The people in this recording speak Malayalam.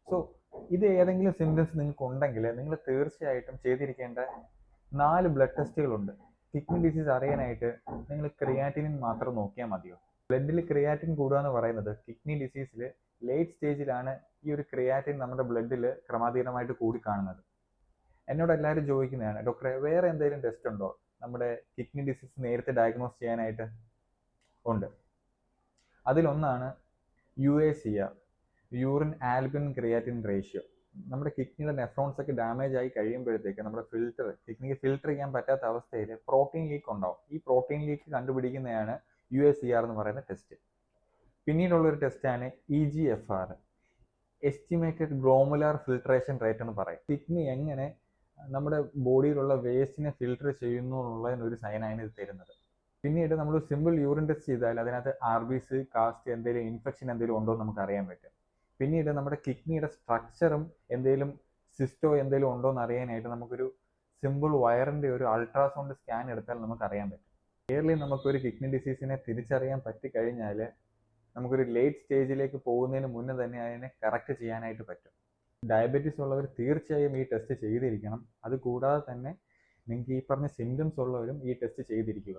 സോ ഇത് ഏതെങ്കിലും സിംറ്റംസ് നിങ്ങൾക്ക് ഉണ്ടെങ്കിൽ നിങ്ങൾ തീർച്ചയായിട്ടും ചെയ്തിരിക്കേണ്ട 4 ബ്ലഡ് ടെസ്റ്റുകളുണ്ട്. കിഡ്നി ഡിസീസ് അറിയാനായിട്ട് നിങ്ങൾ ക്രിയാറ്റിനിൻ മാത്രം നോക്കിയാൽ മതിയോ? ബ്ലഡിൽ ക്രിയാറ്റിൻ കൂടുക എന്ന് പറയുന്നത് കിഡ്നി ഡിസീസിൽ ലേറ്റ് സ്റ്റേജിലാണ് ഈ ഒരു ക്രിയാറ്റിൻ നമ്മുടെ ബ്ലഡിൽ ക്രമാതീതമായിട്ട് കൂടി കാണുന്നത്. എന്നോട് എല്ലാവരും ചോദിക്കുന്നതാണ്, ഡോക്ടറെ വേറെ എന്തെങ്കിലും ടെസ്റ്റ് ഉണ്ടോ നമ്മുടെ കിഡ്നി ഡിസീസ് നേരത്തെ ഡയഗ്നോസ് ചെയ്യാനായിട്ട്? ഉണ്ട്. അതിലൊന്നാണ് UACR, urine albumin creatine ratio. നമ്മുടെ കിഡ്നിയുടെ നെഫ്രോൺസ് ഒക്കെ ഡാമേജ് ആയി കഴിയുമ്പോഴത്തേക്ക് നമ്മുടെ കിഡ്നിക്ക് ഫിൽട്ടർ ചെയ്യാൻ പറ്റാത്ത അവസ്ഥയിൽ പ്രോട്ടീൻ ലീക്ക് ഉണ്ടാവും. ഈ പ്രോട്ടീൻ ലീക്ക് കണ്ടുപിടിക്കുന്നതാണ് UACR എന്ന് പറയുന്ന ടെസ്റ്റ്. പിന്നീടുള്ളൊരു ടെസ്റ്റാണ് EGFR, estimated glomerular filtration rate എന്ന് പറയും. കിഡ്നി എങ്ങനെ നമ്മുടെ ബോഡിയിലുള്ള വേസ്റ്റിനെ ഫിൽട്ടർ ചെയ്യുന്നു എന്നുള്ളതിനൊരു സൈനാണ് ഇത് തരുന്നത്. പിന്നീട് നമ്മൾ സിമ്പിൾ യൂറിൻ ടെസ്റ്റ് ചെയ്താൽ അതിനകത്ത് RBC, കാസ്റ്റ്, എന്തെങ്കിലും ഇൻഫെക്ഷൻ എന്തെങ്കിലും ഉണ്ടോ എന്ന് നമുക്ക് അറിയാൻ പറ്റും. പിന്നീട് നമ്മുടെ കിഡ്നിയുടെ സ്ട്രക്ചറും എന്തെങ്കിലും സിസ്റ്റോ എന്തെങ്കിലും ഉണ്ടോ എന്ന് അറിയാനായിട്ട് നമുക്കൊരു സിമ്പിൾ വയറിൻ്റെ ഒരു അൾട്രാസൗണ്ട് സ്കാൻ എടുത്താൽ നമുക്ക് അറിയാൻ പറ്റും. ക്ലിയർലി നമുക്കൊരു കിഡ്നി ഡിസീസിനെ തിരിച്ചറിയാൻ പറ്റിക്കഴിഞ്ഞാൽ നമുക്കൊരു ലേറ്റ് സ്റ്റേജിലേക്ക് പോകുന്നതിന് മുന്നേ തന്നെ അതിനെ കറക്റ്റ് ചെയ്യാനായിട്ട് പറ്റും. ഡയബറ്റീസ് ഉള്ളവർ തീർച്ചയായും ഈ ടെസ്റ്റ് ചെയ്തിരിക്കണം. അതുകൂടാതെ തന്നെ നിങ്ങൾക്ക് ഈ പറഞ്ഞ സിംറ്റംസ് ഉള്ളവരും ഈ ടെസ്റ്റ് ചെയ്തിരിക്കുക.